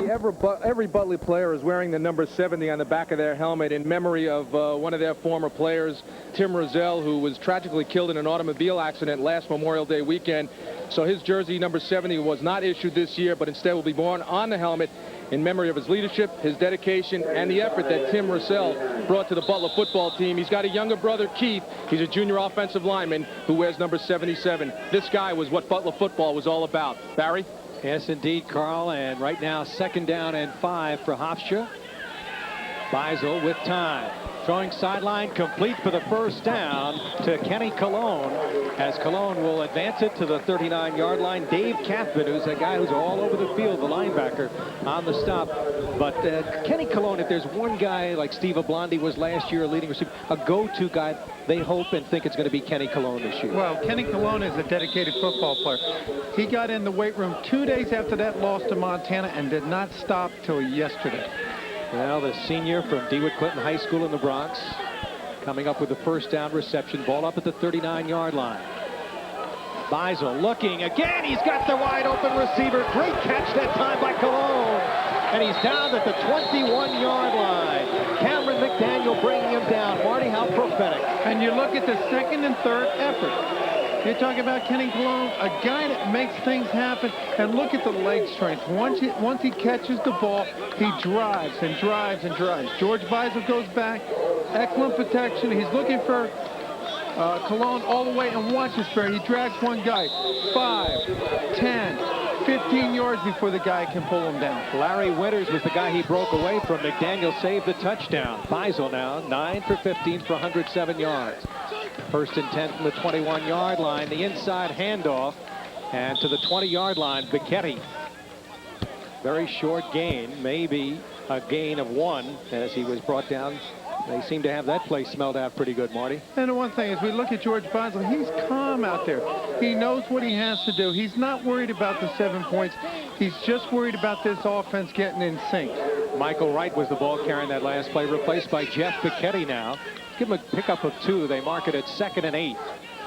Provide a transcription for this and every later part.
every Butler player is wearing the number 70 on the back of their helmet in memory of one of their former players, Tim Rozelle, who was tragically killed in an automobile accident last Memorial Day weekend. So his jersey, number 70, was not issued this year, but instead will be worn on the helmet in memory of his leadership, his dedication, and the effort that Tim Rozelle brought to the Butler football team. He's got a younger brother, Keith. He's a junior offensive lineman who wears number 77. This guy was what Butler football was all about. Barry? Yes, indeed, Carl. And right now, 2nd down and 5 for Hofstra. Beisel with time. Throwing sideline complete for the first down to Kenny Cologne, as Cologne will advance it to the 39-yard line. Dave Kathman, who's a guy who's all over the field, the linebacker, on the stop. But Kenny Cologne, if there's one guy like Steve Oblandi was last year, a leading receiver, a go-to guy, they hope and think it's going to be Kenny Cologne this year. Well, Kenny Cologne is a dedicated football player. He got in the weight room 2 days after that loss to Montana and did not stop till yesterday. Well, the senior from DeWitt Clinton High School in the Bronx coming up with the first down reception. Ball up at the 39-yard line. Beisel looking again. He's got the wide open receiver. Great catch that time by Cologne. And he's down at the 21-yard line. Cameron McDaniel bringing him down. Marty, how prophetic. And you look at the 2nd and 3rd effort. You're talking about Kenny Cologne, a guy that makes things happen. And look at the leg strength. Once he catches the ball, he drives and drives and drives. George Beisel goes back. Excellent protection. He's looking for Cologne all the way, and watch this, Barry. He drags one guy 5, 10, 15 yards before the guy can pull him down. Larry Winters was the guy he broke away from. McDaniel saved the touchdown. Beisel now 9 for 15 for 107 yards. 1st and 10 from the 21-yard line. The inside handoff, and to the 20-yard line, Bicchetti. Very short gain, maybe a gain of 1 as he was brought down. They seem to have that play smelled out pretty good, Marty. And the one thing is, we look at George Beisel, he's calm out there. He knows what he has to do. He's not worried about the 7 points. He's just worried about this offense getting in sync. Michael Wright was the ball carrying that last play, replaced by Jeff Bicchetti now. Give him a pickup of 2. They mark it at 2nd and 8.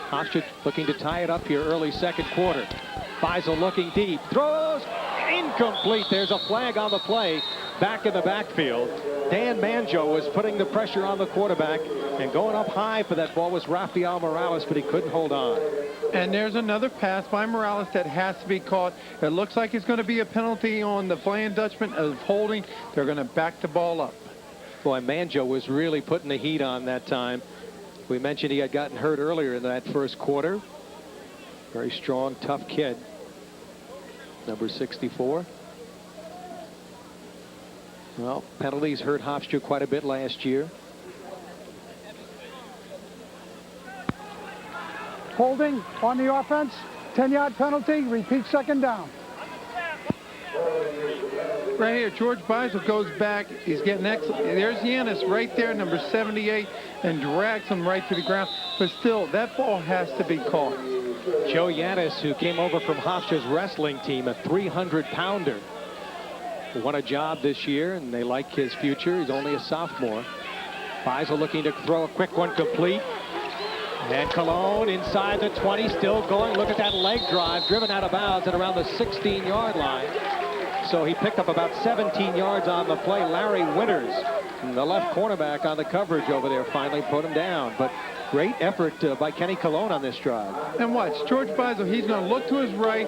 Hofstra looking to tie it up here early 2nd quarter. Beisel looking deep. Throws incomplete. There's a flag on the play back in the backfield. Dan Manjo was putting the pressure on the quarterback, and going up high for that ball was Rafael Morales, but he couldn't hold on. And there's another pass by Morales that has to be caught. It looks like it's going to be a penalty on the Flying Dutchman of holding. They're going to back the ball up. Boy, Manjo was really putting the heat on that time. We mentioned he had gotten hurt earlier in that 1st quarter. Very strong, tough kid. Number 64. Well, penalties hurt Hofstra quite a bit last year. Holding on the offense. 10-yard penalty. Repeat 2nd down. Right here, George Beisel goes back. He's getting excellent. There's Yanis right there, number 78, and drags him right to the ground. But still, that ball has to be caught. Joe Yanis, who came over from Hofstra's wrestling team, a 300-pounder. He won a job this year, and they like his future. He's only a sophomore. Beisel looking to throw a quick one complete. And Cologne inside the 20, still going. Look at that leg drive, driven out of bounds at around the 16-yard line. So he picked up about 17 yards on the play. Larry Winters, the left cornerback on the coverage over there, finally put him down. But great effort by Kenny Cologne on this drive. And watch, George Beisel, he's going to look to his right.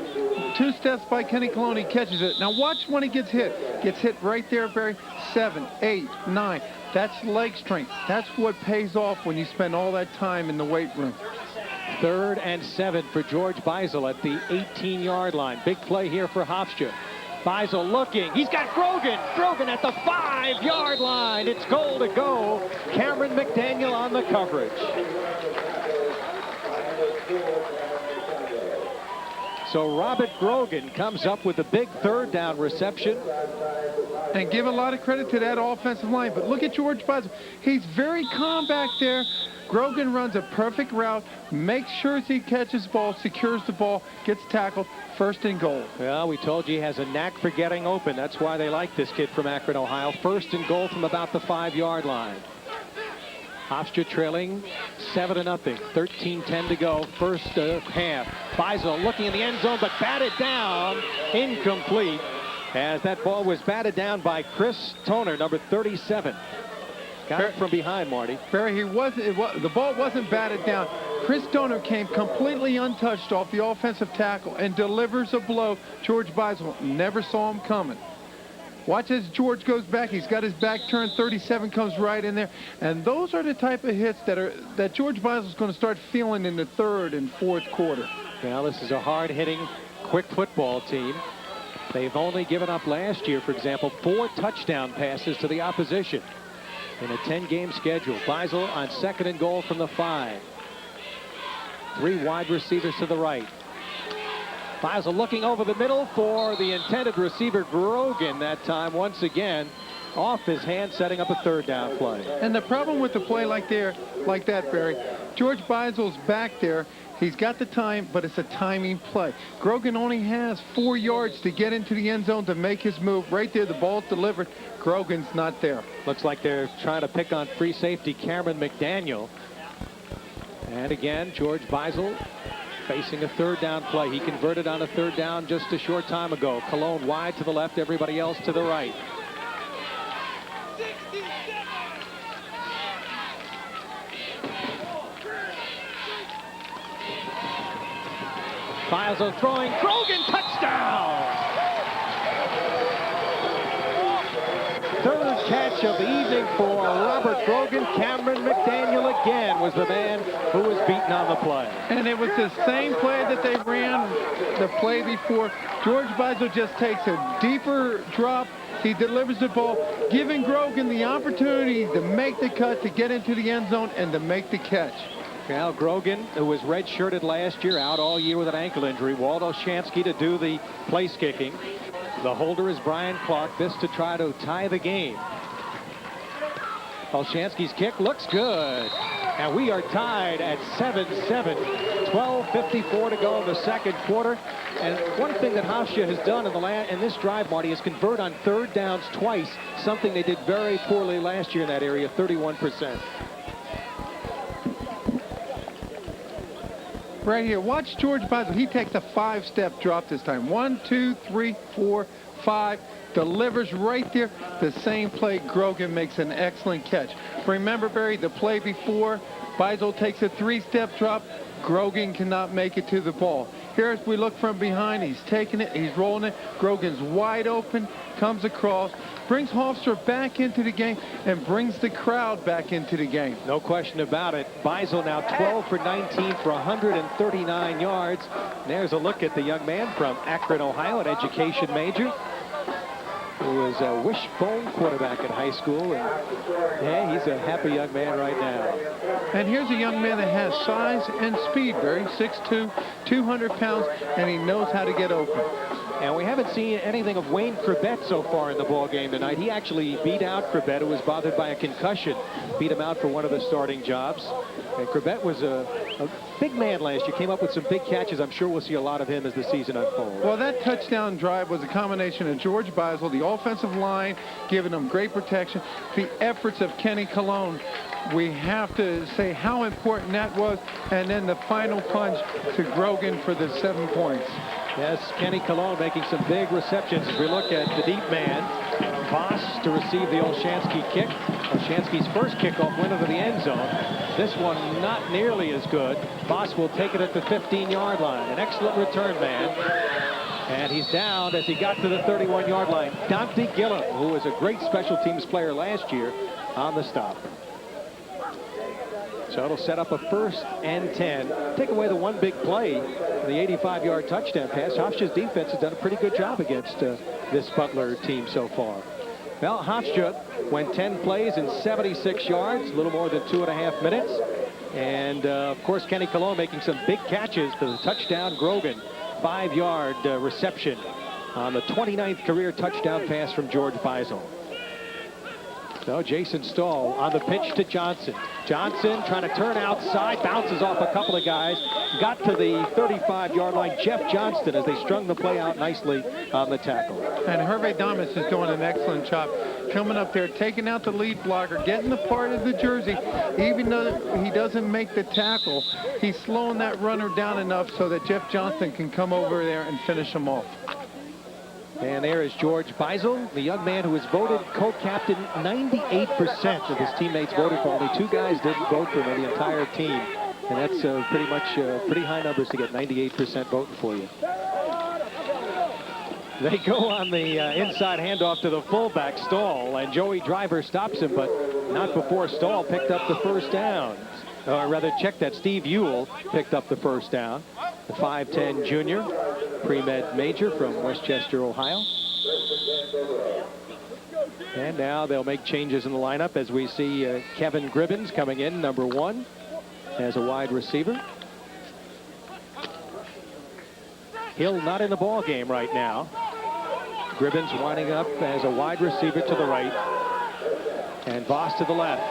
2 steps by Kenny Cologne, he catches it. Now watch when he gets hit. Gets hit right there, Barry. 7, 8, 9. That's leg strength. That's what pays off when you spend all that time in the weight room. 3rd and 7 for George Beisel at the 18-yard line. Big play here for Hofstra. Beisel looking. He's got Grogan. Grogan at the 5-yard line. It's goal to go. Cameron McDaniel on the coverage. So Robert Grogan comes up with a big 3rd down reception. And give a lot of credit to that offensive line. But look at George Beisel. He's very calm back there. Grogan runs a perfect route, makes sure he catches the ball, secures the ball, gets tackled, 1st and goal. Well, we told you he has a knack for getting open. That's why they like this kid from Akron, Ohio. 1st and goal from about the 5-yard line. Hofstra trailing 7-0. 13-10 to go. 1st half. Beisel looking in the end zone, but batted down. Incomplete. as that ball was batted down by Chris Toner, number 37. Got it from behind, Marty. Barry, the ball wasn't batted down. Chris Toner came completely untouched off the offensive tackle and delivers a blow. George Beisel never saw him coming. Watch as George goes back. He's got his back turned. 37 comes right in there. And those are the type of hits that George Beisel's going to start feeling in the third and fourth quarter. Well, this is a hard-hitting, quick football team. They've only given up last year, for example, 4 touchdown passes to the opposition in a 10-game schedule. Beisel on 2nd and goal from the 5. 3 wide receivers to the right. Beisel looking over the middle for the intended receiver, Grogan, that time once again off his hand, setting up a 3rd down play. And the problem with the play like that, Barry, George Beisel's back there. He's got the time, but it's a timing play. Grogan only has 4 yards to get into the end zone to make his move. Right there, the ball's delivered. Grogan's not there. Looks like they're trying to pick on free safety Cameron McDaniel. And again, George Beisel facing a 3rd down play. He converted on a 3rd down just a short time ago. Cologne wide to the left, everybody else to the right. Beisel throwing, Grogan, touchdown! 3rd catch of the evening for Robert Grogan. Cameron McDaniel again was the man who was beaten on the play. And it was the same play that they ran the play before. George Beisel just takes a deeper drop. He delivers the ball, giving Grogan the opportunity to make the cut, to get into the end zone, and to make the catch. Now Grogan, who was red-shirted last year, out all year with an ankle injury. Waldo Shansky to do the place kicking. The holder is Brian Clark. This to try to tie the game. Olshansky's kick looks good. And we are tied at 7-7. 12:54 to go in the 2nd quarter. And one thing that Hofstra has done in this drive, Marty, is convert on 3rd downs twice, something they did very poorly last year in that area, 31%. Right here, watch George Beisel. He takes a 5-step drop this time. 1, 2, 3, 4, 5. Delivers right there. The same play, Grogan makes an excellent catch. Remember, Barry, the play before, Beisel takes a 3-step drop. Grogan cannot make it to the ball. Here as we look from behind, he's taking it, he's rolling it. Grogan's wide open, comes across, brings Hofstra back into the game, and brings the crowd back into the game. No question about it. Beisel now 12 for 19 for 139 yards. And there's a look at the young man from Akron, Ohio, an education major, who was a wishbone quarterback in high school. And yeah, he's a happy young man right now. And here's a young man that has size and speed, Barry. 6'2", 200 pounds, and he knows how to get open. And we haven't seen anything of Wayne Cribette so far in the ball game tonight. He actually beat out Cribette, who was bothered by a concussion. Beat him out for one of the starting jobs. And Cribette was a big man last year. Came up with some big catches. I'm sure we'll see a lot of him as the season unfolds. Well, that touchdown drive was a combination of George Beisel, the offensive line, giving them great protection, the efforts of Kenny Cologne. We have to say how important that was, and then the final punch to Grogan for the 7 points. Yes, Kenny Cologne making some big receptions. As we look at the deep man, Voss to receive the Olshansky kick. Olshansky's first kickoff went into the end zone. This one not nearly as good. Voss will take it at the 15-yard line. An excellent return man. And he's down as he got to the 31-yard line. Dante Gillum, who was a great special teams player last year, on the stop. So it'll set up a 1st and 10. Take away the one big play, the 85-yard touchdown pass. Hofstra's defense has done a pretty good job against this Butler team so far. Well, Hofstra went 10 plays in 76 yards, a little more than 2.5 minutes. And, of course, Kenny Cologne making some big catches for the touchdown. Grogan, 5-yard reception on the 29th career touchdown pass from George Beisel. So Jason Stahl on the pitch to Johnson. Johnson trying to turn outside, bounces off a couple of guys, got to the 35-yard line. Jeff Johnston, as they strung the play out nicely on the tackle. And Hervé Damas is doing an excellent job coming up there, taking out the lead blocker, getting the part of the jersey. Even though he doesn't make the tackle, he's slowing that runner down enough so that Jeff Johnston can come over there and finish him off. And there is George Beisel, the young man who was voted co-captain. 98% of his teammates voted for. Only 2 guys didn't vote for him in the entire team. And that's pretty much pretty high numbers to get 98% voting for you. They go on the inside handoff to the fullback, Stahl, and Joey Driver stops him, but not before Stahl picked up the first down. Or rather, check that. Steve Ewell picked up the first down. The 5'10 junior, pre-med major from Westchester, Ohio. And now they'll make changes in the lineup as we see Kevin Gribbins coming in, number 1, as a wide receiver. Hill not in the ball game right now. Gribbins winding up as a wide receiver to the right, and Voss to the left.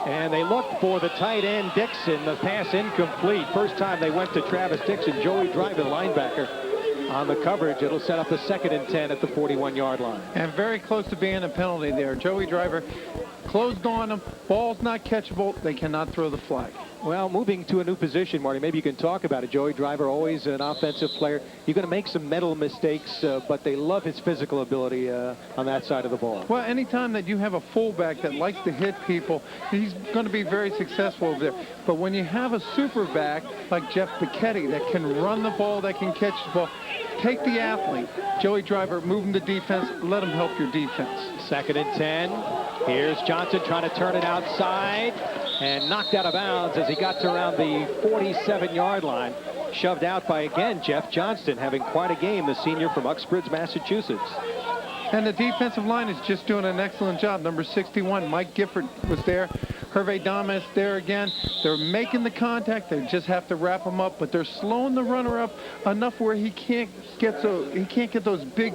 And they look for the tight end, Dixon. The pass incomplete. First time they went to Travis Dixon. Joey Driver, the linebacker, on the coverage. It'll set up a 2nd and 10 at the 41-yard line. And very close to being a penalty there. Joey Driver closed on him. Ball's not catchable. They cannot throw the flag. Well, moving to a new position, Marty, maybe you can talk about it. Joey Driver, always an offensive player. You're going to make some mental mistakes, but they love his physical ability on that side of the ball. Well, anytime that you have a fullback that likes to hit people, he's going to be very successful over there. But when you have a super back like Jeff Bicchetti that can run the ball, that can catch the ball, take the athlete. Joey Driver, moving the defense, let him help your defense. 2nd and 10. Here's Johnson trying to turn it outside and knocked out of bounds as he got to around the 47-yard line. Shoved out by, again, Jeff Johnston, having quite a game, the senior from Uxbridge, Massachusetts. And the defensive line is just doing an excellent job. Number 61, Mike Gifford was there. Hervé Damas there again. They're making the contact. They just have to wrap him up, but they're slowing the runner up enough where he can't get those big,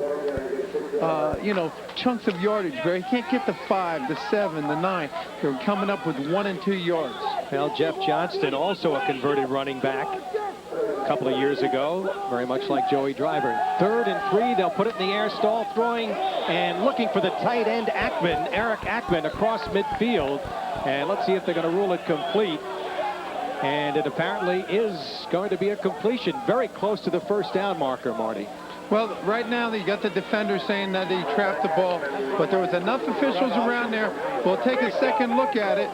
chunks of yardage. Where he can't get the 5, the 7, the 9. They're coming up with 1 and 2 yards. Well, Jeff Johnston, also a converted running back a couple of years ago, very much like Joey Driver. 3rd and 3, they'll put it in the air. Stahl throwing and looking for the tight end, Eric Ackman, across midfield. And let's see if they're going to rule it complete. And it apparently is going to be a completion, very close to the first down marker, Marty. Well, right now you got the defender saying that he trapped the ball, but there was enough officials around there. We'll take a second look at it.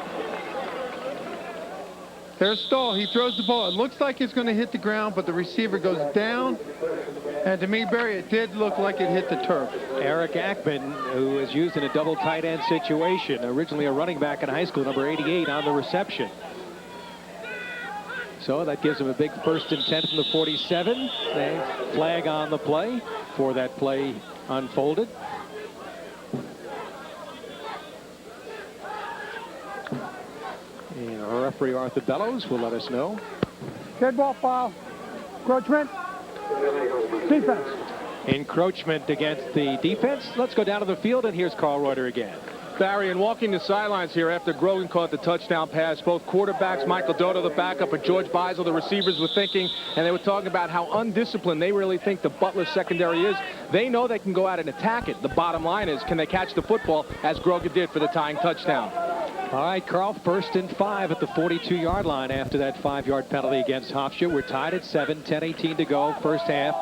There's Stahl. He throws the ball. It looks like it's going to hit the ground, but the receiver goes down. And to me, Barry, it did look like it hit the turf. Eric Ackman, who is used in a double tight end situation, originally a running back in high school, number 88 on the reception. So that gives him a big 1st and 10 from the 47. They flag on the play for that play unfolded. And our referee Arthur Bellows will let us know. Dead ball foul. Encroachment. Defense. Encroachment against the defense. Let's go down to the field, and here's Carl Reuter again. Barry, and walking the sidelines here after Grogan caught the touchdown pass, both quarterbacks, Michael Doto, the backup, and George Beisel, the receivers, were thinking, and they were talking about how undisciplined they really think the Butler secondary is. They know they can go out and attack it. The bottom line is, can they catch the football, as Grogan did for the tying touchdown? All right, Carl, 1st and 5 at the 42-yard line after that 5-yard penalty against Hofstra. We're tied at 7, 10-18 to go, first half.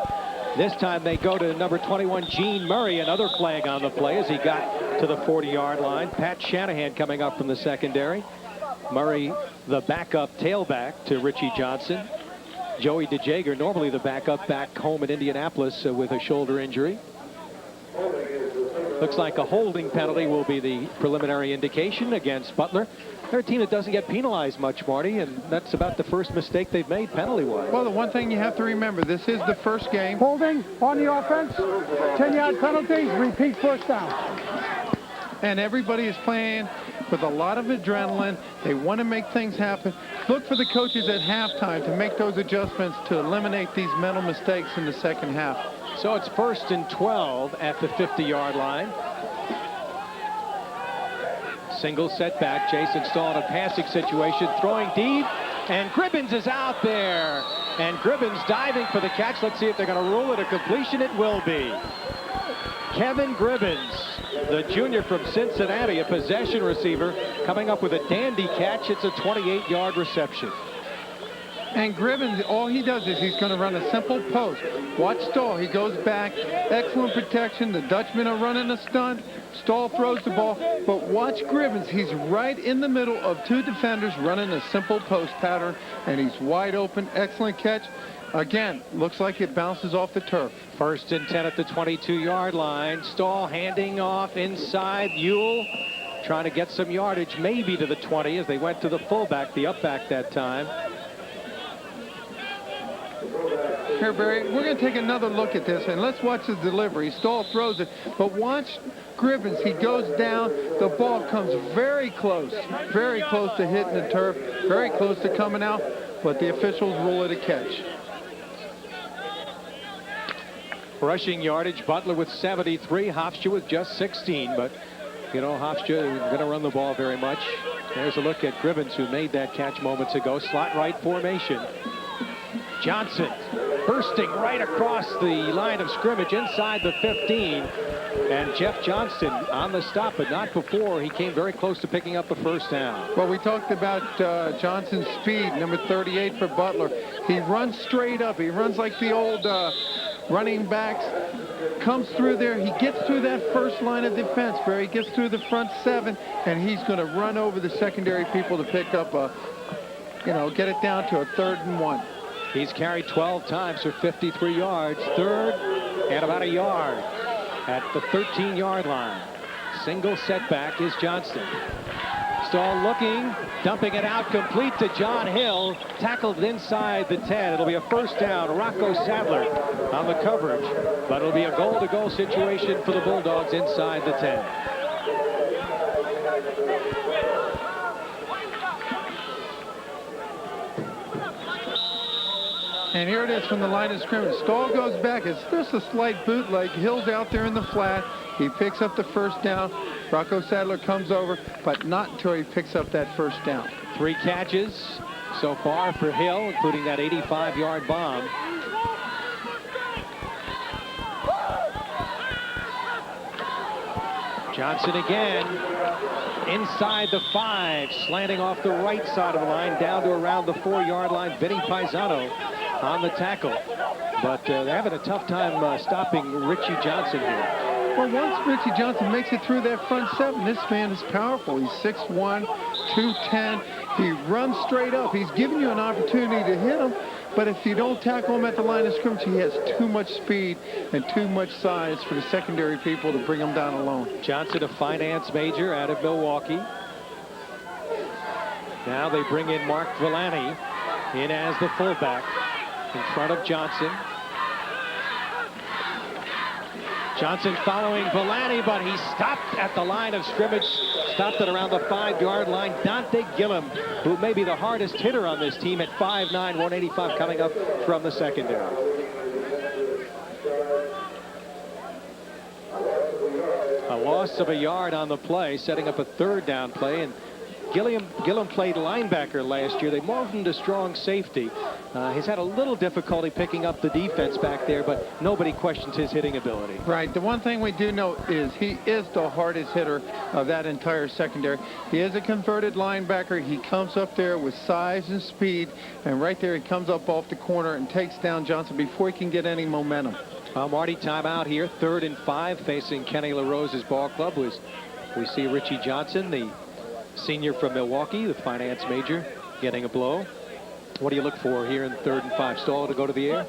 This time they go to number 21, Gene Murray, another flag on the play as he got to the 40-yard line. Pat Shanahan coming up from the secondary. Murray, the backup tailback to Richie Johnson. Joey DeJager, normally the backup, back home in Indianapolis with a shoulder injury. Looks like a holding penalty will be the preliminary indication against Butler. They're a team that doesn't get penalized much, Marty, and that's about the first mistake they've made penalty-wise. Well, the one thing you have to remember, this is the first game. Holding on the offense. 10-yard penalty. Repeat first down. And everybody is playing with a lot of adrenaline. They want to make things happen. Look for the coaches at halftime to make those adjustments to eliminate these mental mistakes in the second half. So it's 1st and 12 at the 50-yard line. Single setback. Jason Stahl in a passing situation, throwing deep, and Gribbins is out there. And Gribbins diving for the catch. Let's see if they're going to rule it a completion. It will be. Kevin Gribbins, the junior from Cincinnati, a possession receiver, coming up with a dandy catch. It's a 28-yard reception. And Gribbins, all he does is he's going to run a simple post. Watch Stahl. He goes back. Excellent protection. The Dutchmen are running a stunt. Stahl throws the ball. But watch Gribbins. He's right in the middle of two defenders running a simple post pattern. And he's wide open. Excellent catch. Again, looks like it bounces off the turf. 1st and 10 at the 22-yard line. Stahl handing off inside. Ewell trying to get some yardage, maybe to the 20 as they went to the fullback, the up back that time. Here, Barry, we're going to take another look at this, and let's watch the delivery. Stahl throws it, but watch Gribbins. He goes down. The ball comes very close to hitting the turf, very close to coming out, but the officials rule it a catch. Rushing yardage, Butler with 73, Hofstra with just 16, but you know, Hofstra isn't going to run the ball very much. There's a look at Gribbins, who made that catch moments ago. Slot right formation. Johnson bursting right across the line of scrimmage inside the 15. And Jeff Johnston on the stop, but not before. He came very close to picking up the first down. Well, we talked about Johnson's speed, number 38 for Butler. He runs straight up. He runs like the old running backs. Comes through there. He gets through that first line of defense, where he gets through the front 7, and he's going to run over the secondary people to pick up a, get it down to a 3rd and 1. He's carried 12 times for 53 yards. 3rd and about a yard at the 13-yard line. Single setback is Johnston. Stahl looking, dumping it out, complete to John Hill. Tackled inside the 10. It'll be a first down. Rocco Sadler on the coverage. But it'll be a goal-to-goal situation for the Bulldogs inside the 10. And here it is from the line of scrimmage. Stahl goes back. It's just a slight bootleg. Hill's out there in the flat. He picks up the first down. Rocco Sadler comes over, but not until he picks up that first down. 3 catches so far for Hill, including that 85-yard bomb. Johnson again inside the 5, slanting off the right side of the line down to around the 4-yard line. Vinny Paisano on the tackle, but they're having a tough time stopping Richie Johnson here. Well, once Richie Johnson makes it through that front 7, this man is powerful. He's 6'1", 210. He runs straight up. He's giving you an opportunity to hit him, but if you don't tackle him at the line of scrimmage, he has too much speed and too much size for the secondary people to bring him down alone. Johnson, a finance major out of Milwaukee. Now they bring in Mark Villani in as the fullback in front of Johnson. Johnson following Villani, but he stopped at the line of scrimmage, stopped at around the 5-yard line. Dante Gillum, who may be the hardest hitter on this team at 5'9", 185, coming up from the secondary. A loss of a yard on the play, setting up a 3rd down play, and Gillum played linebacker last year. They moved him to strong safety. He's had a little difficulty picking up the defense back there, but nobody questions his hitting ability. Right. The one thing we do know is he is the hardest hitter of that entire secondary. He is a converted linebacker. He comes up there with size and speed, and right there he comes up off the corner and takes down Johnson before he can get any momentum. Marty, timeout here. 3rd and 5 facing Kenny LaRose's ball club. We see Richie Johnson, the senior from Milwaukee, the finance major, getting a blow. What do you look for here in 3rd and 5? Stahl to go to the air?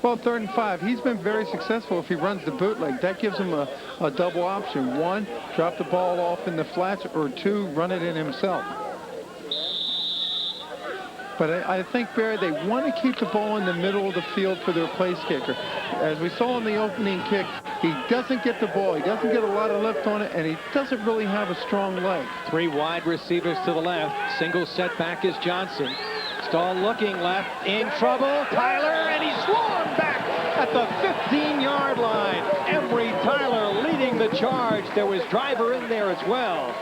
Well, 3rd and 5. He's been very successful if he runs the bootleg. That gives him a double option. 1, drop the ball off in the flats, or 2, run it in himself. But I think, Barry, they want to keep the ball in the middle of the field for their place kicker. As we saw in the opening kick, he doesn't get the ball. He doesn't get a lot of lift on it, and he doesn't really have a strong leg. 3 wide receivers to the left. Single setback is Johnson. Stahl looking left, in trouble. Tyler, and he's swung back at the 15-yard line. Emory Tyler leading the charge. There was Driver in there as well.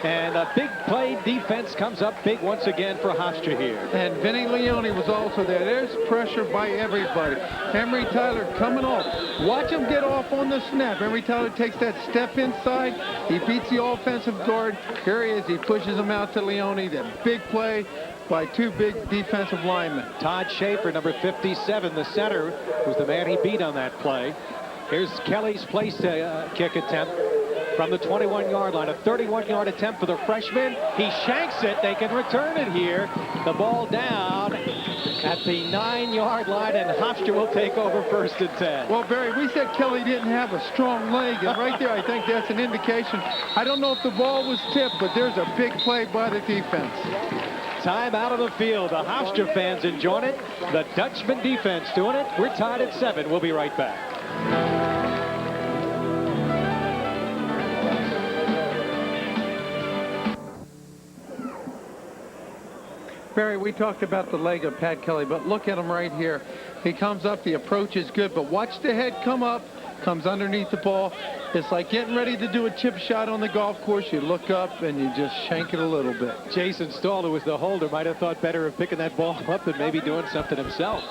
And a big play defense comes up big once again for Hofstra here. And Vinny Leone was also there. There's pressure by everybody. Emory Tyler coming off. Watch him get off on the snap. Emory Tyler takes that step inside. He beats the offensive guard. Here he is. He pushes him out to Leone. That big play by two big defensive linemen. Todd Schaefer, number 57, the center, was the man he beat on that play. Here's Kelly's place kick attempt from the 21-yard line. A 31-yard attempt for the freshman. He shanks it. They can return it here. The ball down at the 9-yard line, and Hofstra will take over 1st and 10. Well, Barry, we said Kelly didn't have a strong leg, and right there I think that's an indication. I don't know if the ball was tipped, but there's a big play by the defense. Time out of the field. The Hofstra fans enjoying it. The Dutchman defense doing it. We're tied at 7. We'll be right back. Barry, we talked about the leg of Pat Kelly, but look at him right here. He comes up, the approach is good, but watch the head come up, comes underneath the ball. It's like getting ready to do a chip shot on the golf course. You look up and you just shank it a little bit. Jason Stahl, who was the holder, might have thought better of picking that ball up and maybe doing something himself.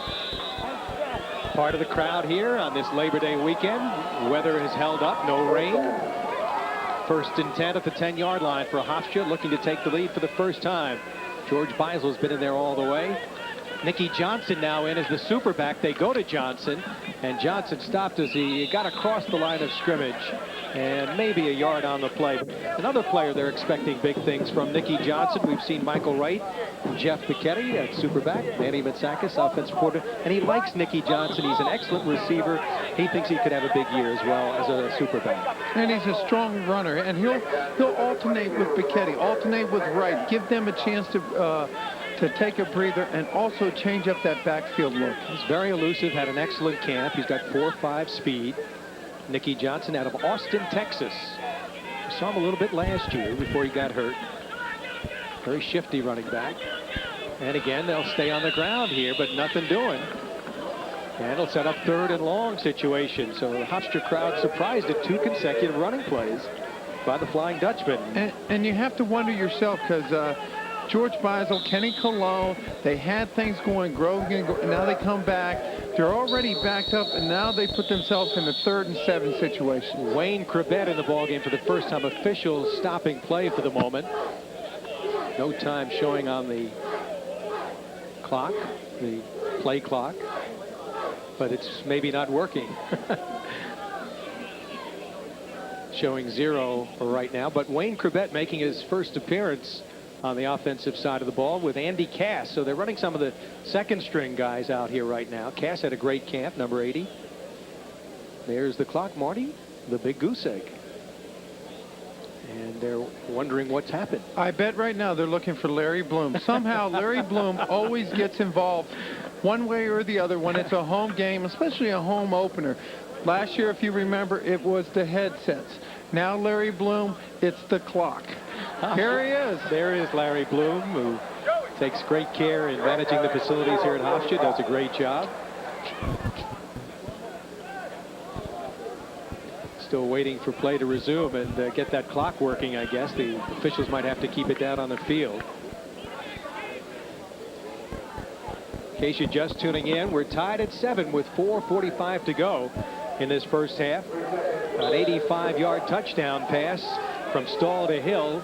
Part of the crowd here on this Labor Day weekend. Weather has held up, no rain. 1st and 10 at the 10-yard line for Hofstra, looking to take the lead for the first time. George Beisel's been in there all the way. Nicky Johnson now in as the super back. They go to Johnson, and Johnson stopped as he got across the line of scrimmage and maybe a yard on the play. Another player they're expecting big things from, Nicky Johnson. We've seen Michael Wright and Jeff Pichetti at super back, Manny Matsakis, offensive coordinator, and he likes Nicky Johnson. He's an excellent receiver. He thinks he could have a big year as well as a super back. And he's a strong runner, and he'll alternate with Pichetti, alternate with Wright, give them a chance to take a breather and also change up that backfield look. He's very elusive, had an excellent camp. He's got 4.5 speed. Nicky Johnson out of Austin, Texas. We saw him a little bit last year before he got hurt. Very shifty running back. And again, they'll stay on the ground here, but nothing doing. And it'll set up 3rd and long situation. So the Hofstra crowd surprised at 2 consecutive running plays by the Flying Dutchman. And you have to wonder yourself, because George Beisel, Kenny Cologne, they had things going, Grogan, and now they come back. They're already backed up, and now they put themselves in a 3rd and 7 situation. Wayne Crabette in the ballgame for the first time. Officials stopping play for the moment. No time showing on the clock, the play clock, but it's maybe not working. Showing 0 right now, but Wayne Crabette making his first appearance on the offensive side of the ball with Andy Cass. So they're running some of the 2nd string guys out here right now. Cass had a great camp, number 80. There's the clock, Marty, the big goose egg. And they're wondering what's happened. I bet right now they're looking for Larry Bloom. Somehow Larry Bloom always gets involved one way or the other when it's a home game, especially a home opener. Last year, if you remember, it was the headsets. Now Larry Bloom, it's the clock. Here he is. There is Larry Bloom, who takes great care in managing the facilities here at Hofstra, does a great job. Still waiting for play to resume and get that clock working, I guess. The officials might have to keep it down on the field. In case you're just tuning in, we're tied at 7 with 4:45 to go in this first half. An 85-yard touchdown pass from Stahl to Hill,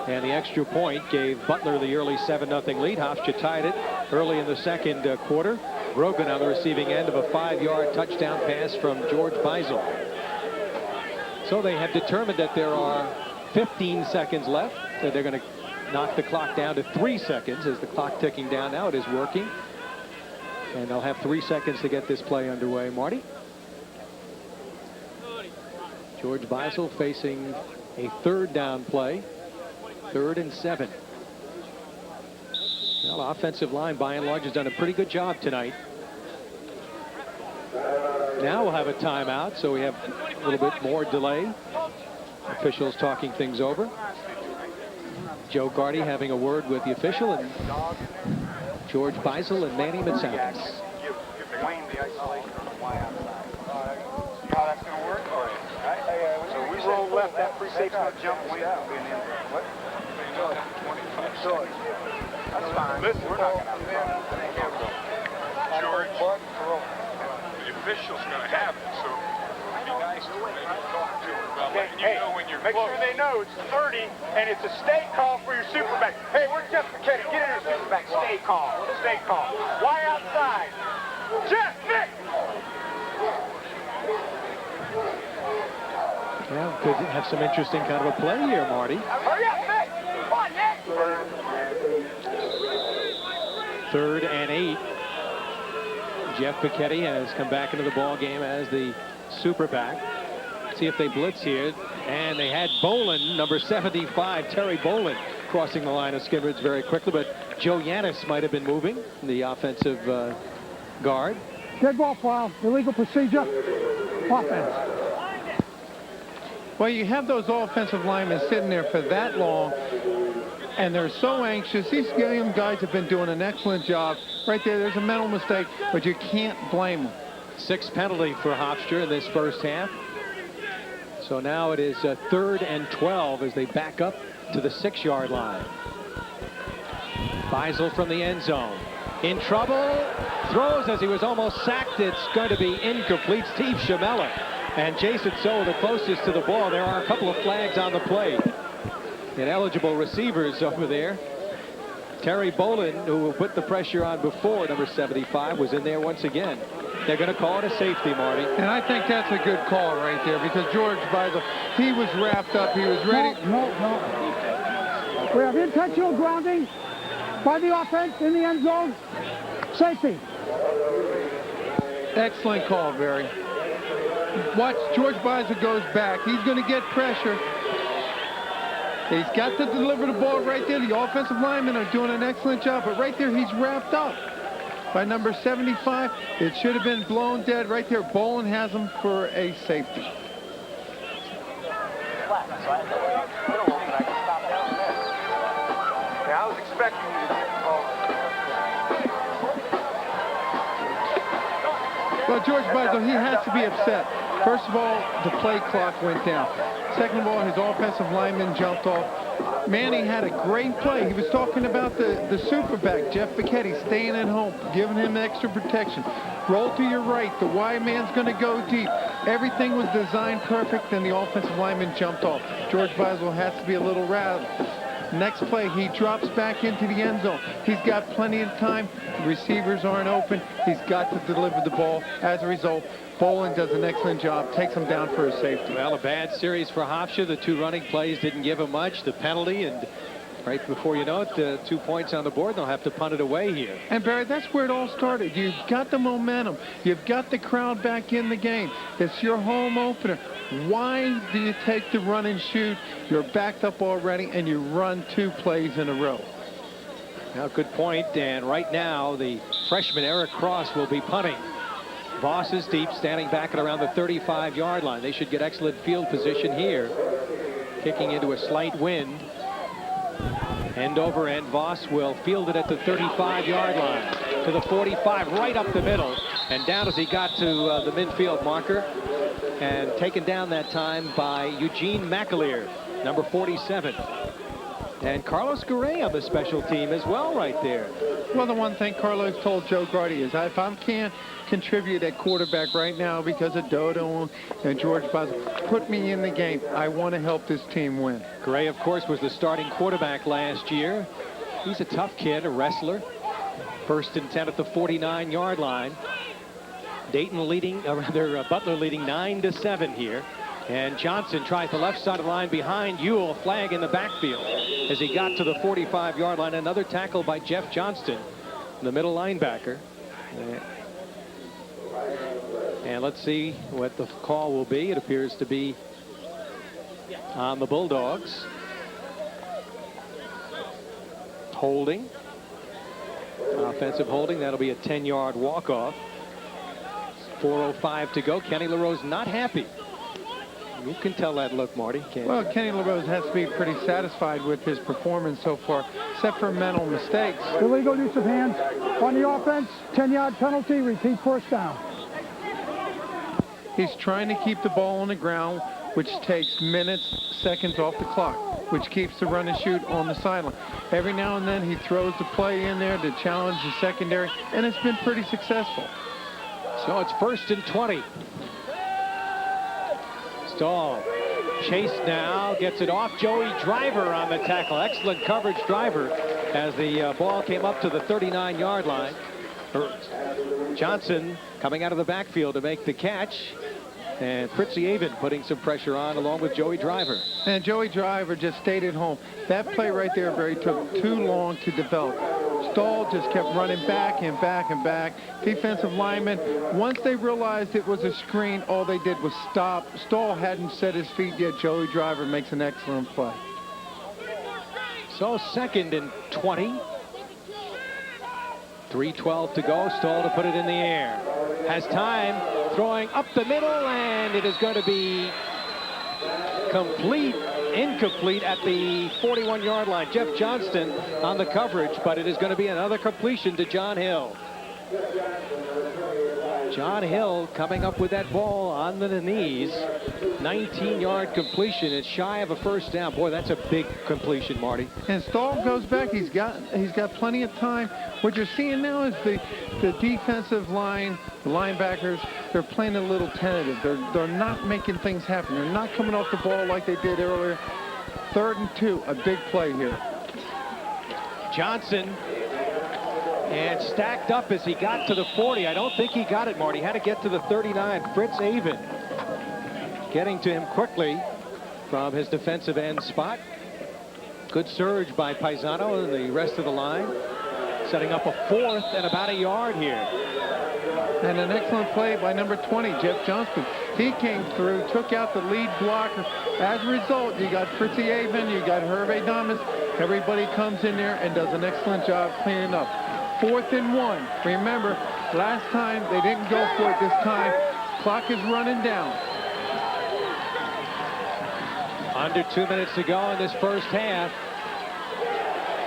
and the extra point gave Butler the early 7-0 lead. Hofstra tied it early in the 2nd quarter. Grogan on the receiving end of a 5-yard touchdown pass from George Beisel. So they have determined that there are 15 seconds left, that they're going to knock the clock down to 3 seconds. As the clock ticking down now, it is working. And they'll have 3 seconds to get this play underway. Marty? George Beisel facing a 3rd down play. 3rd and 7. Well, offensive line, by and large, has done a pretty good job tonight. Now we'll have a timeout, so we have a little bit more delay. Officials talking things over. Joe Gardy having a word with the official, and George Beisel and Manny Matsakis. So we roll left, that free safety jump Wayne will be in. That's fine. Listen, we're not going to have George, the official's going to have it, so Okay, hey, make sure they know it's 30, and it's a stay calm for your superback. Hey, where's Jeff McKinney? Get in there, superback. Stay calm. Stay calm. Why outside? Jeff, Nick! Yeah, could have some interesting kind of a play here, Marty. Hurry up, Nick! Come on, Nick! 3rd and 8. Jeff Pichetti has come back into the ball game as the superback. See if they blitz here. And they had Bolin, number 75, Terry Bolin, crossing the line of scrimmage very quickly. But Joe Yanis might have been moving, the offensive guard. Dead ball foul. Illegal procedure. Offense. Well, you have those offensive linemen sitting there for that long, and they're so anxious. These young guys have been doing an excellent job. Right there's a mental mistake, but you can't blame them. 6th penalty for Hofstra in this first half. So now it is 3rd and 12 as they back up to the 6-yard line. Beisel from the end zone. In trouble. Throws as he was almost sacked. It's going to be incomplete. Steve Shamella and Jason So the closest to the ball. There are a couple of flags on the play. Ineligible receivers over there. Terry Bolin, who put the pressure on before, number 75, was in there once again. They're going to call it a safety, Marty. And I think that's a good call right there because George Beisel, he was wrapped up. He was ready. No. We have intentional grounding by the offense in the end zone. Safety. Excellent call, Barry. Watch, George Beisel goes back. He's going to get pressure. He's got to deliver the ball right there. The offensive linemen are doing an excellent job, but right there he's wrapped up by number 75. It should have been blown dead right there. Bolin has him for a safety. Yeah, I was expecting you to get involved. Well, George Beisel, he has to be upset. First of all, the play clock went down. Second of all, his offensive lineman jumped off. Manning had a great play. He was talking about the superback, Jeff Pichetti, staying at home, giving him extra protection. Roll to your right. The wide man's going to go deep. Everything was designed perfect, and the offensive lineman jumped off. George Beisel has to be a little rattled. Next play, he drops back into the end zone. He's got plenty of time. Receivers aren't open. He's got to deliver the ball. As a result, Bolin does an excellent job, takes him down for a safety. Well, a bad series for Hofstra. The 2 running plays didn't give him much. The penalty, and right before you know it, 2 points on the board. They'll have to punt it away here. And Barry, that's where it all started. You've got the momentum. You've got the crowd back in the game. It's your home opener. Why do you take the run and shoot? You're backed up already, and you run 2 plays in a row. Now, good point. And right now, the freshman Eric Cross will be punting. Voss is deep, standing back at around the 35-yard line. They should get excellent field position here. Kicking into a slight wind. End over end. Voss will field it at the 35-yard line. To the 45, right up the middle. And down as he got to the midfield marker. And taken down that time by Eugene McAleer, number 47. And Carlos Garay on the special team as well right there. Well, the one thing Carlos told Joe Gardy is, if I can't contribute at quarterback right now because of Dodo and George Beisel, put me in the game. I want to help this team win. Garay, of course, was the starting quarterback last year. He's a tough kid, a wrestler. 1st and 10 at the 49-yard line. Dayton leading, Butler leading 9-7 here. And Johnson tries the left side of the line behind Ewell. Flag in the backfield as he got to the 45-yard line. Another tackle by Jeff Johnston, the middle linebacker. And let's see what the call will be. It appears to be on the Bulldogs. Holding. Offensive holding. That'll be a 10-yard walk-off. 4:05 to go. Kenny LaRose not happy. You can tell that look, Marty. Well, Kenny LaRose has to be pretty satisfied with his performance so far, except for mental mistakes. Illegal use of hands on the offense. 10-yard penalty. Repeat 1st down. He's trying to keep the ball on the ground, which takes minutes, seconds off the clock, which keeps the run and shoot on the sideline. Every now and then he throws the play in there to challenge the secondary, and it's been pretty successful. So it's 1st and 20. Stahl chased now, gets it off. Joey Driver on the tackle. Excellent coverage, Driver, as the ball came up to the 39-yard line. Johnson coming out of the backfield to make the catch. And Fritzy Avon putting some pressure on along with Joey Driver. And Joey Driver just stayed at home. That play right there, Barry, took too long to develop. Stahl just kept running back and back and back. Defensive linemen, once they realized it was a screen, all they did was stop. Stahl hadn't set his feet yet. Joey Driver makes an excellent play. So 2nd and 20. 3:12 to go. Stahl to put it in the air. Has time, throwing up the middle, and it is going to be incomplete at the 41-yard line. Jeff Johnston on the coverage, but it is going to be another completion to John Hill. John Hill coming up with that ball on the knees. 19-yard completion. It's shy of a first down. Boy, that's a big completion, Marty. And Stahl goes back. He's got plenty of time. What you're seeing now is the defensive line, the linebackers, they're playing a little tentative. They're not making things happen. They're not coming off the ball like they did earlier. 3rd and 2, a big play here. Johnson, and stacked up as he got to the 40. I don't think he got it, Marty. Had to get to the 39. Fritz Avon getting to him quickly from his defensive end spot. Good surge by Paisano and the rest of the line. Setting up a 4th and about a yard here. And an excellent play by number 20, Jeff Johnston. He came through, took out the lead blocker. As a result, you got Fritzy Avon, you got Hervé Damas. Everybody comes in there and does an excellent job cleaning up. 4th and 1. Remember, last time they didn't go for it. This time, clock is running down. Under 2 minutes to go in this first half.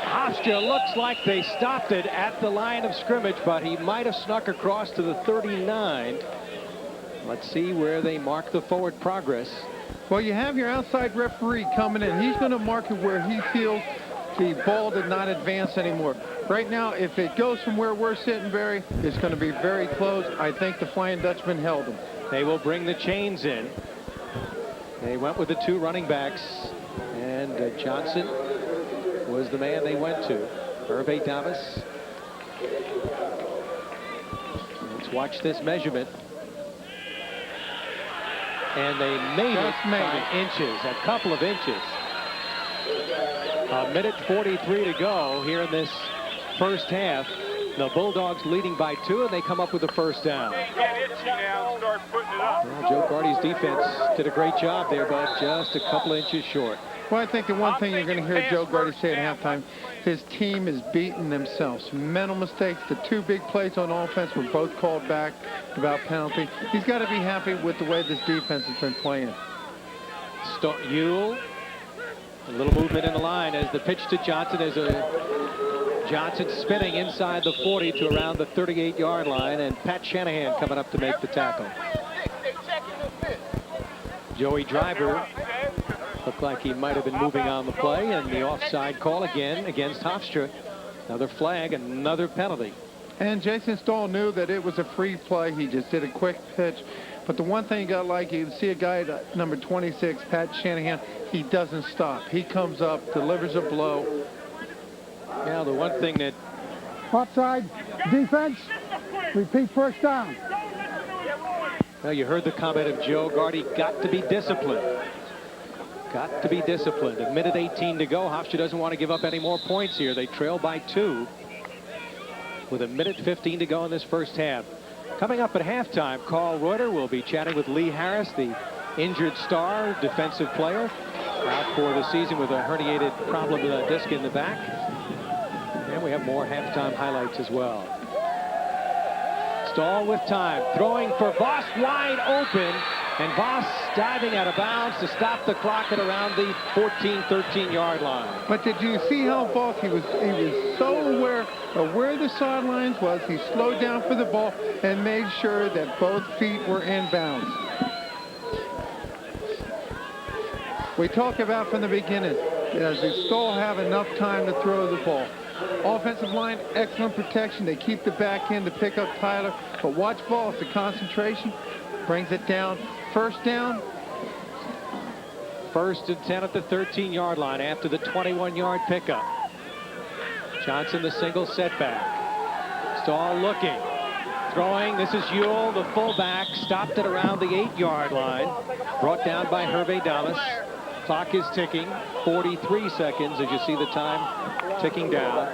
Hofstra looks like they stopped it at the line of scrimmage, but he might have snuck across to the 39. Let's see where they mark the forward progress. Well, you have your outside referee coming in. He's going to mark it where he feels the ball did not advance anymore. Right now, if it goes from where we're sitting, Barry, it's going to be very close. I think the Flying Dutchman held him. They will bring the chains in. They went with the 2 running backs, and Johnson was the man they went to. Hervé Damas. Let's watch this measurement. And they made it by inches, a couple of inches. 1:43 to go here in this first half. The Bulldogs leading by 2, and they come up with the first down. Well, Joe Gardy's defense did a great job there, but just a couple of inches short. Well, I think the one thing you're going to hear Joe Gardy say at halftime, his team is beating themselves. Mental mistakes. The 2 big plays on offense were both called back without penalty. He's got to be happy with the way this defense has been playing. Ewell, a little movement in the line as the pitch to Johnson is Johnson spinning inside the 40 to around the 38-yard line, and Pat Shanahan coming up to make the tackle. Joey Driver looked like he might have been moving on the play, and the offside call again against Hofstra. Another flag, another penalty. And Jason Stahl knew that it was a free play. He just did a quick pitch. But the one thing you got to like, you see a guy at number 26, Pat Shanahan, he doesn't stop. He comes up, delivers a blow. Yeah, the one thing that... Offside, defense, repeat first down. Well, you heard the comment of Joe Gardy, got to be disciplined. Got to be disciplined. 1:18 to go. Hofstra doesn't want to give up any more points here. They trail by 2 with 1:15 to go in this first half. Coming up at halftime, Carl Reuter will be chatting with Lee Harris, the injured star defensive player, out for the season with a herniated problem with a disc in the back. And we have more halftime highlights as well. Stahl with time, throwing for Voss wide open, and Voss diving out of bounds to stop the clock at around the 13-yard line. But did you see how Voss, he was so aware of where the sidelines was. He slowed down for the ball and made sure that both feet were in bounds. We talked about from the beginning, does Stahl have enough time to throw the ball? Offensive line, excellent protection. They keep the back end to pick up Tyler. But watch Voss, the concentration, brings it down. First down, 1st and 10 at the 13-yard line after the 21-yard pickup. Johnson, the single setback. Stahl looking. Throwing. This is Ewell, the fullback. Stopped it around the 8-yard line. Brought down by Hervé Damas. Clock is ticking. 43 seconds as you see the time ticking down.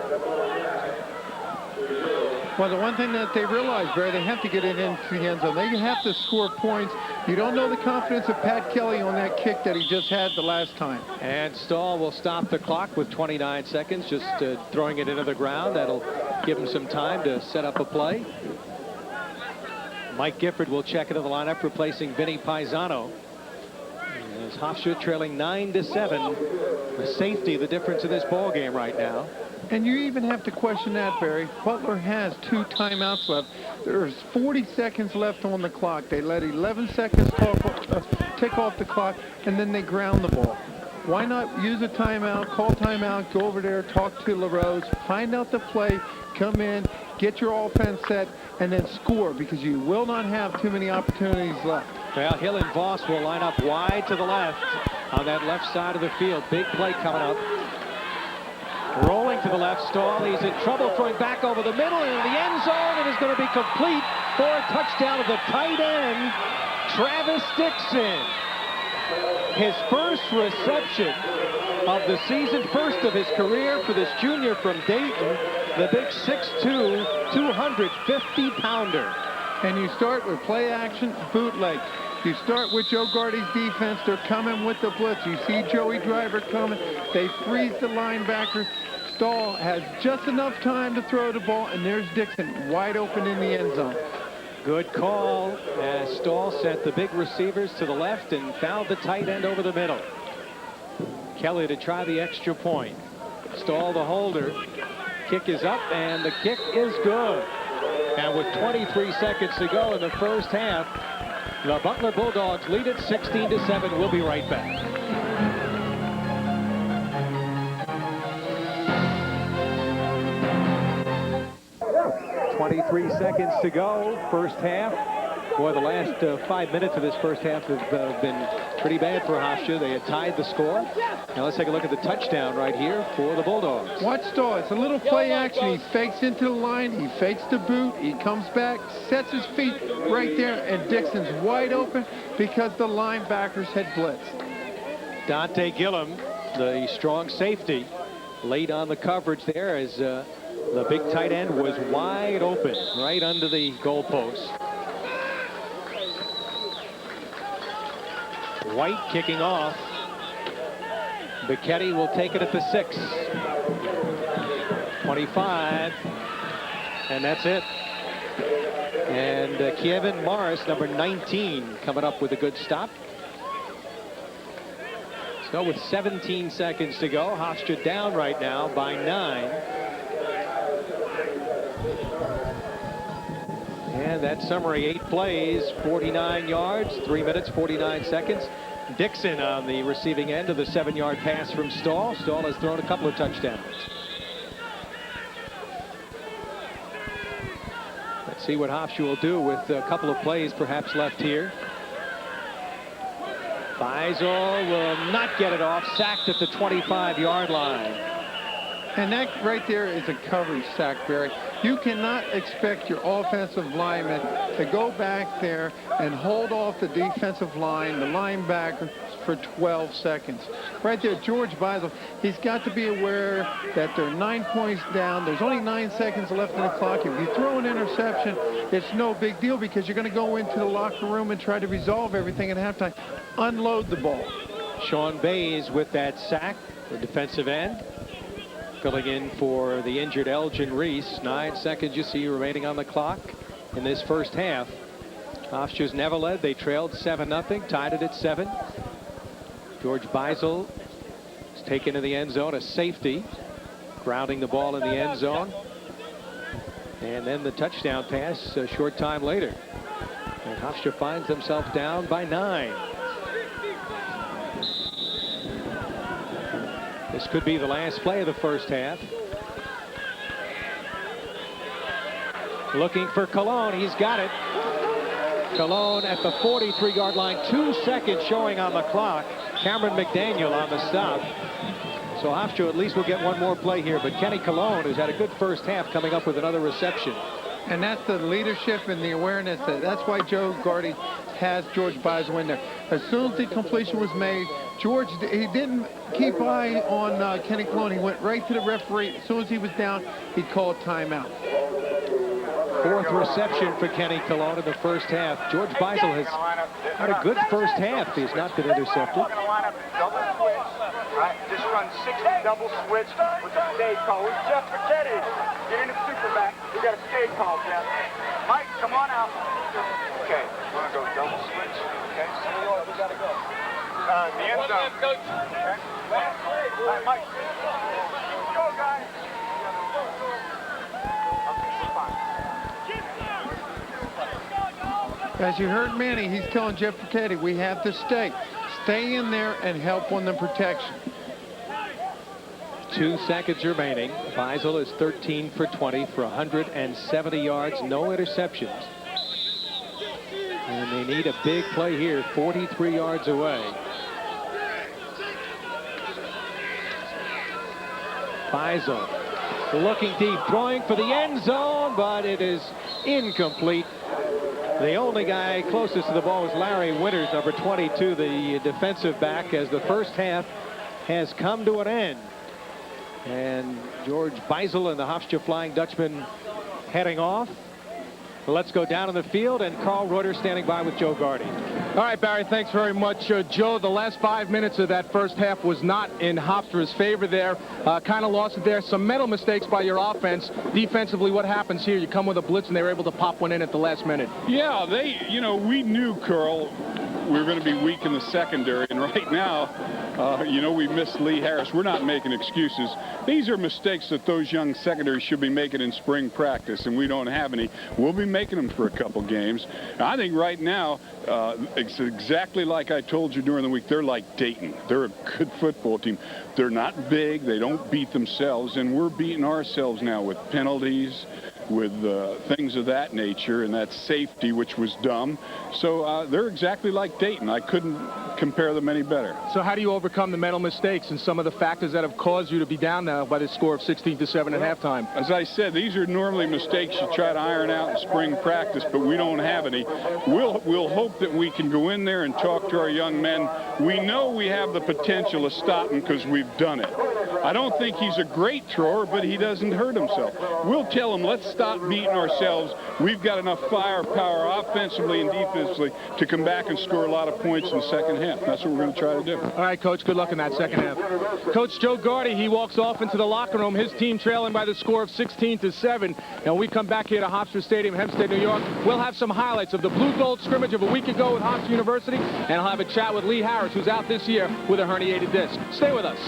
Well, the one thing that they realize, Barry, they have to get it into the end zone. They have to score points. You don't know the confidence of Pat Kelly on that kick that he just had the last time. And Stahl will stop the clock with 29 seconds, just throwing it into the ground. That'll give him some time to set up a play. Mike Gifford will check into the lineup, replacing Vinny Paisano. As Hofstra trailing 9-7. The safety, the difference in this ball game right now. And you even have to question that, Barry. Butler has 2 timeouts left. There's 40 seconds left on the clock. They let 11 seconds tick off the clock, and then they ground the ball. Why not use a timeout, call timeout, go over there, talk to LaRose, find out the play, come in, get your offense set, and then score, because you will not have too many opportunities left. Well, Hill and Voss will line up wide to the left on that left side of the field. Big play coming up. Rolling to the left, Stahl. He's in trouble, throwing back over the middle and in the end zone. It is going to be complete for a touchdown of the tight end, Travis Dixon. His first reception of the season, first of his career for this junior from Dayton, the big 6'2", 250-pounder. And you start with play action, bootleg. You start with Joe Gardy's defense. They're coming with the blitz. You see Joey Driver coming. They freeze the linebacker. Stahl has just enough time to throw the ball, and there's Dixon wide open in the end zone. Good call as Stahl sent the big receivers to the left and fouled the tight end over the middle. Kelly to try the extra point. Stahl the holder. Kick is up, and the kick is good. And with 23 seconds to go in the first half, the Butler Bulldogs lead it 16-7. We'll be right back. 23 seconds to go, first half. Boy, the last 5 minutes of this first half have been pretty bad for Hofstra. They had tied the score. Now let's take a look at the touchdown right here for the Bulldogs. Watch Stahl. It's a little play action. He fakes into the line. He fakes the boot. He comes back, sets his feet right there, and Dixon's wide open because the linebackers had blitzed. Dante Gillum, the strong safety, late on the coverage there as the big tight end was wide open right under the goalpost. White kicking off. Bicchetti will take it at the 6. 25. And that's it. And Kevin Morris, number 19, coming up with a good stop. So with 17 seconds to go, Hofstra down right now by 9. And that summary, 8 plays, 49 yards, 3 minutes, 49 seconds. Dixon on the receiving end of the 7-yard pass from Stahl. Stahl has thrown a couple of touchdowns. Let's see what Hofstra will do with a couple of plays perhaps left here. Faisal will not get it off, sacked at the 25-yard line. And that right there is a coverage sack, Barry. You cannot expect your offensive lineman to go back there and hold off the defensive line, the linebacker, for 12 seconds. Right there, George Beisel, he's got to be aware that they're 9 points down. There's only 9 seconds left in the clock. If you throw an interception, it's no big deal because you're going to go into the locker room and try to resolve everything at halftime. Unload the ball. Sean Bays with that sack, the defensive end. Filling in for the injured Elgin Reese. 9 seconds you see remaining on the clock in this first half. Hofstra's never led. They trailed 7-0, tied it at 7. George Beisel is taken to the end zone, a safety, grounding the ball in the end zone. And then the touchdown pass a short time later. And Hofstra finds themselves down by 9. This could be the last play of the first half. Looking for Cologne. He's got it. Cologne at the 43-yard line. 2 seconds showing on the clock. Cameron McDaniel on the stop. So Hofstra at least will get one more play here. But Kenny Cologne has had a good first half, coming up with another reception. And that's the leadership and the awareness. That's why Joe Gardy has George Beisel in there. As soon as the completion was made, George, he didn't keep eye on Kenny Cologne. He went right to the referee. As soon as he was down, he called timeout. Fourth reception for Kenny Cologne in the first half. George Beisel has had a good first half. He has not been intercepted. Just run 60 double switch with the stay call. Where's Jeff McKinney? Get in the super back. We got a stay call, Jeff. Mike, come on out. Okay, we're going to go double switch. Okay, so we got to go. The end zone. Okay. All right, Mike. Go, guys. As you heard Manny, he's telling Jeff McKinney, we have to stay. Stay in there and help on the protection. 2 seconds remaining. Beisel is 13 for 20 for 170 yards, no interceptions. And they need a big play here, 43 yards away. Beisel looking deep, throwing for the end zone, but it is incomplete. The only guy closest to the ball was Larry Winters, number 22, the defensive back, as the first half has come to an end. And George Beisel and the Hofstra Flying Dutchman heading off. Let's go down on the field, and Carl Reuter standing by with Joe Gardy. All right, Barry, thanks very much. Joe, the last 5 minutes of that first half was not in Hofstra's favor there. Kind of lost it there. Some mental mistakes by your offense. Defensively, what happens here? You come with a blitz, and they were able to pop one in at the last minute. Yeah, we knew, Carl, we were going to be weak in the secondary, and right now, we missed Lee Harris. We're not making excuses. These are mistakes that those young secondaries should be making in spring practice, and we don't have any. We'll be making them for a couple games. I think right now, it's exactly like I told you during the week. They're like Dayton. They're a good football team. They're not big. They don't beat themselves, and we're beating ourselves now with penalties, with things of that nature, and that safety, which was dumb. So they're exactly like Dayton. I couldn't compare them any better. So how do you overcome the mental mistakes and some of the factors that have caused you to be down now by the score of 16-7 at halftime? As I said, these are normally mistakes you try to iron out in spring practice, but we don't have any. We'll hope that we can go in there and talk to our young men. We know we have the potential to stop him because we've done it. I don't think he's a great thrower, but he doesn't hurt himself. We'll tell him, let's stop beating ourselves. We've got enough firepower offensively and defensively to come back and score a lot of points in the second half. That's what we're going to try to do. All right, Coach, good luck in that second half. Coach Joe Gardy, he walks off into the locker room, his team trailing by the score of 16-7. And when we come back here to Hofstra Stadium, Hempstead, New York, we'll have some highlights of the blue-gold scrimmage of a week ago with Hofstra University, and I'll have a chat with Lee Harris, who's out this year with a herniated disc. Stay with us.